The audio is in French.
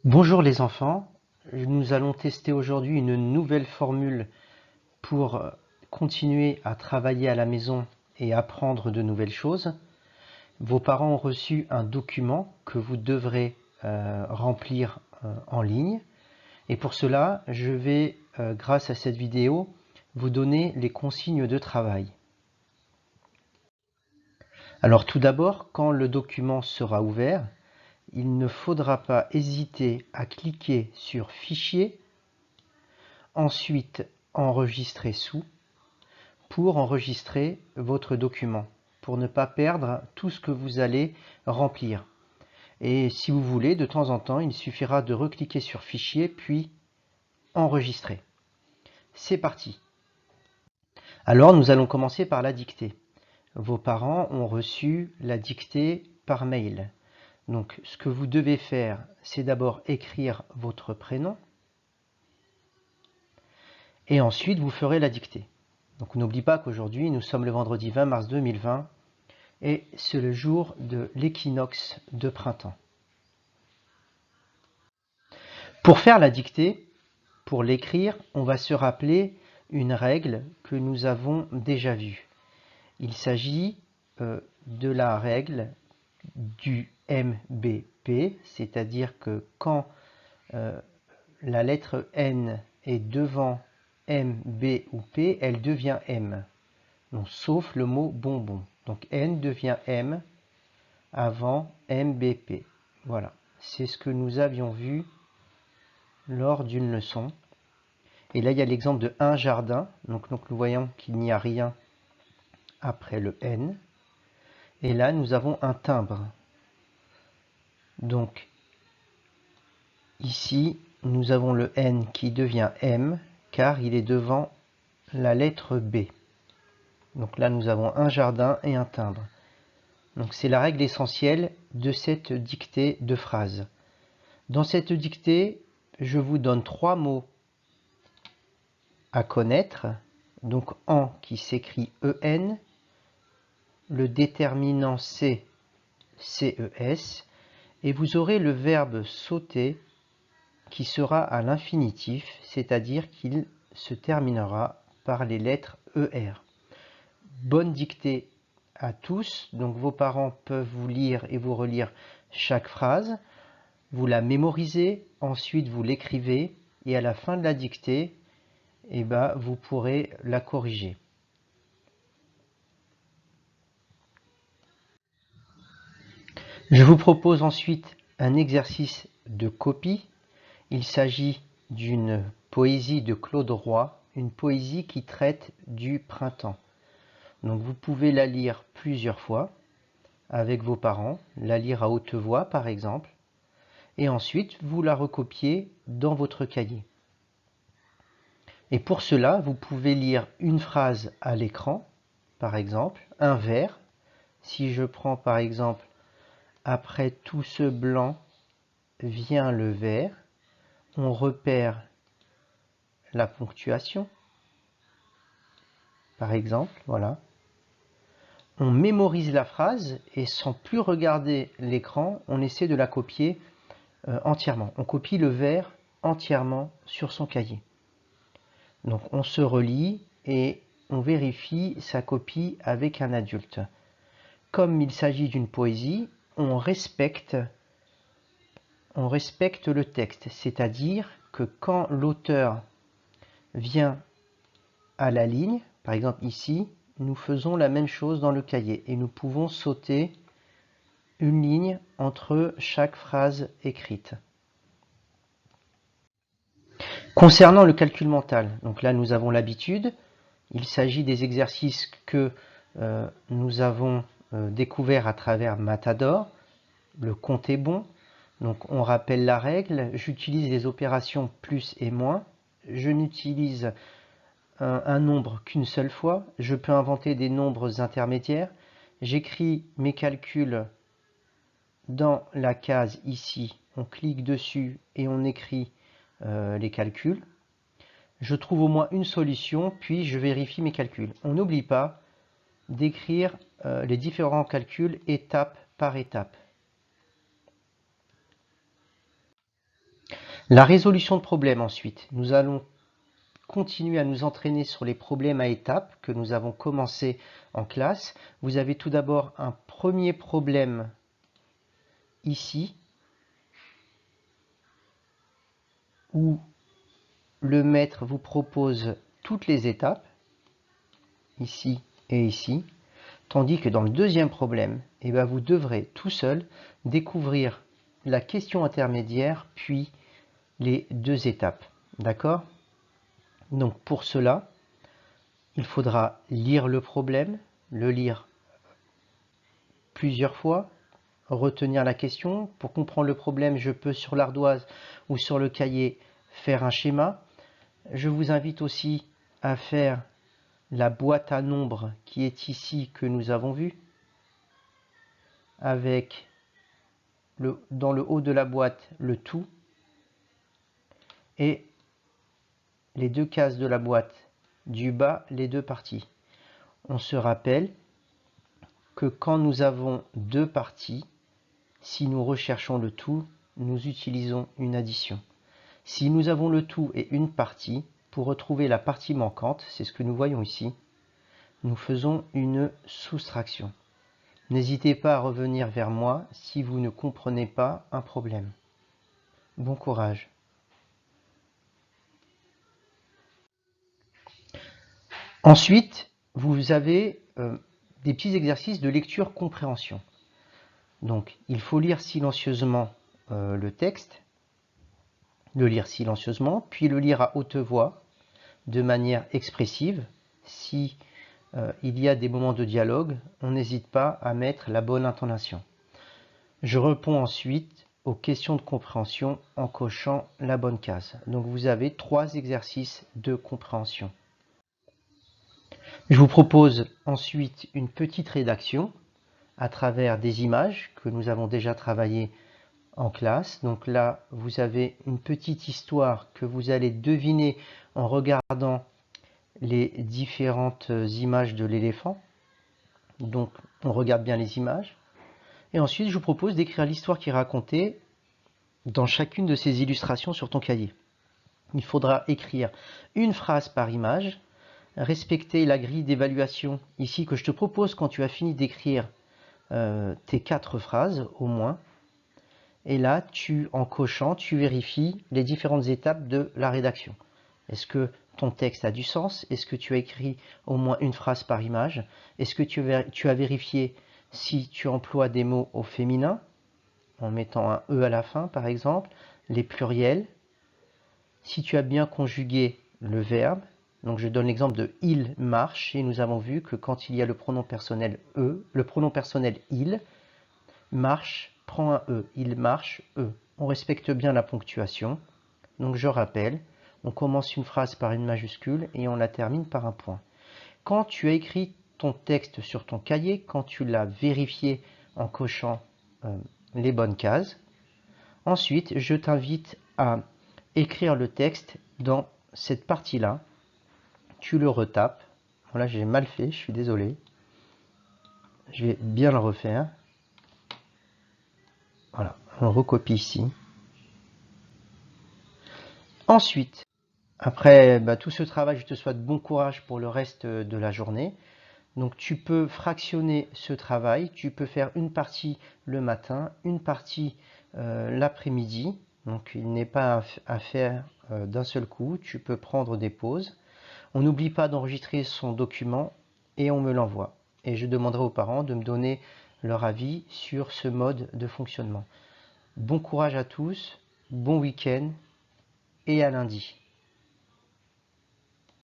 Bonjour les enfants, nous allons tester aujourd'hui une nouvelle formule pour continuer à travailler à la maison et apprendre de nouvelles choses. Vos parents ont reçu un document que vous devrez remplir en ligne et pour cela je vais, grâce à cette vidéo, vous donner les consignes de travail. Alors tout d'abord, quand le document sera ouvert, il ne faudra pas hésiter à cliquer sur Fichier, ensuite Enregistrer sous, pour enregistrer votre document, pour ne pas perdre tout ce que vous allez remplir. Et si vous voulez, de temps en temps, il suffira de recliquer sur Fichier, puis Enregistrer. C'est parti. Alors nous allons commencer par la dictée. Vos parents ont reçu la dictée par mail. Donc ce que vous devez faire, c'est d'abord écrire votre prénom et ensuite vous ferez la dictée. Donc n'oublie pas qu'aujourd'hui nous sommes le vendredi 20 mars 2020 et c'est le jour de l'équinoxe de printemps. Pour faire la dictée, pour l'écrire, on va se rappeler une règle que nous avons déjà vue. Il s'agit de la règle du MBP, c'est-à-dire que quand la lettre N est devant M, B ou P, elle devient M. Donc, sauf le mot bonbon. Donc N devient M avant MBP. Voilà, c'est ce que nous avions vu lors d'une leçon. Et là, il y a l'exemple de un jardin. Donc nous voyons qu'il n'y a rien après le N. Et là, nous avons un timbre. Donc ici, nous avons le N qui devient M, car il est devant la lettre B. Donc là, nous avons un jardin et un timbre. Donc c'est la règle essentielle de cette dictée de phrases. Dans cette dictée, je vous donne 3 mots à connaître. Donc en qui s'écrit EN, le déterminant C, CES, et vous aurez le verbe sauter qui sera à l'infinitif, c'est-à-dire qu'il se terminera par les lettres ER. Bonne dictée à tous, donc vos parents peuvent vous lire et vous relire chaque phrase, vous la mémorisez, ensuite vous l'écrivez et à la fin de la dictée, vous pourrez la corriger. Je vous propose ensuite un exercice de copie. Il s'agit d'une poésie de Claude Roy, une poésie qui traite du printemps. Donc vous pouvez la lire plusieurs fois avec vos parents, la lire à haute voix par exemple, et ensuite vous la recopiez dans votre cahier. Et pour cela, vous pouvez lire une phrase à l'écran, par exemple, un vers. Si je prends par exemple « Après tout ce blanc vient le vert », on repère la ponctuation, par exemple, voilà. On mémorise la phrase et sans plus regarder l'écran, on essaie de la copier entièrement. On copie le vers entièrement sur son cahier. Donc on se relie et on vérifie sa copie avec un adulte. Comme il s'agit d'une poésie, on respecte le texte, c'est-à-dire que quand l'auteur vient à la ligne, par exemple ici, nous faisons la même chose dans le cahier et nous pouvons sauter une ligne entre chaque phrase écrite. Concernant le calcul mental, donc là nous avons l'habitude, il s'agit des exercices que nous avons découverts à travers Matador, le compte est bon, donc on rappelle la règle, j'utilise les opérations plus et moins, je n'utilise un nombre qu'une seule fois, je peux inventer des nombres intermédiaires, j'écris mes calculs dans la case ici, on clique dessus et on écrit les calculs. Je trouve au moins une solution, puis je vérifie mes calculs. On n'oublie pas d'écrire les différents calculs étape par étape. La résolution de problèmes ensuite. Nous allons continuer à nous entraîner sur les problèmes à étapes que nous avons commencé en classe. Vous avez tout d'abord un premier problème ici, où le maître vous propose toutes les étapes, ici et ici, tandis que dans le deuxième problème, vous devrez tout seul découvrir la question intermédiaire, puis les deux étapes. D'accord? Donc pour cela, il faudra lire le problème, le lire plusieurs fois, retenir la question. Pour comprendre le problème, je peux sur l'ardoise ou sur le cahier faire un schéma. Je vous invite aussi à faire la boîte à nombres qui est ici que nous avons vue, avec dans le haut de la boîte le tout et les deux cases de la boîte du bas, les deux parties. On se rappelle que quand nous avons deux parties, si nous recherchons le tout, nous utilisons une addition. Si nous avons le tout et une partie, pour retrouver la partie manquante, c'est ce que nous voyons ici, nous faisons une soustraction. N'hésitez pas à revenir vers moi si vous ne comprenez pas un problème. Bon courage. Ensuite, vous avez des petits exercices de lecture-compréhension. Donc, il faut lire silencieusement le texte, le lire silencieusement, puis le lire à haute voix, de manière expressive. Si il y a des moments de dialogue, on n'hésite pas à mettre la bonne intonation. Je réponds ensuite aux questions de compréhension en cochant la bonne case. Donc vous avez 3 exercices de compréhension. Je vous propose ensuite une petite rédaction à travers des images que nous avons déjà travaillées en classe. Donc là, vous avez une petite histoire que vous allez deviner en regardant les différentes images de l'éléphant. Donc on regarde bien les images. Et ensuite, je vous propose d'écrire l'histoire qui est racontée dans chacune de ces illustrations sur ton cahier. Il faudra écrire une phrase par image, respecter la grille d'évaluation ici que je te propose quand tu as fini d'écrire tes 4 phrases au moins. Et là, en cochant, tu vérifies les différentes étapes de la rédaction. Est-ce que ton texte a du sens? Est-ce que tu as écrit au moins une phrase par image? Est-ce que tu as vérifié si tu emploies des mots au féminin, en mettant un E à la fin par exemple, les pluriels, si tu as bien conjugué le verbe? Donc je donne l'exemple de il marche, et nous avons vu que quand il y a le pronom personnel le pronom personnel il, marche prend un E, il marche E. On respecte bien la ponctuation. Donc je rappelle, on commence une phrase par une majuscule et on la termine par un point. Quand tu as écrit ton texte sur ton cahier, quand tu l'as vérifié en cochant les bonnes cases, ensuite je t'invite à écrire le texte dans cette partie-là. Tu le retapes. Voilà, j'ai mal fait, je suis désolé. Je vais bien le refaire. Voilà, on recopie ici. Ensuite, après tout ce travail, je te souhaite bon courage pour le reste de la journée. Donc tu peux fractionner ce travail, tu peux faire une partie le matin, une partie l'après-midi. Donc il n'est pas à faire d'un seul coup, tu peux prendre des pauses. On n'oublie pas d'enregistrer son document et on me l'envoie. Et je demanderai aux parents de me donner leur avis sur ce mode de fonctionnement. Bon courage à tous, bon week-end et à lundi.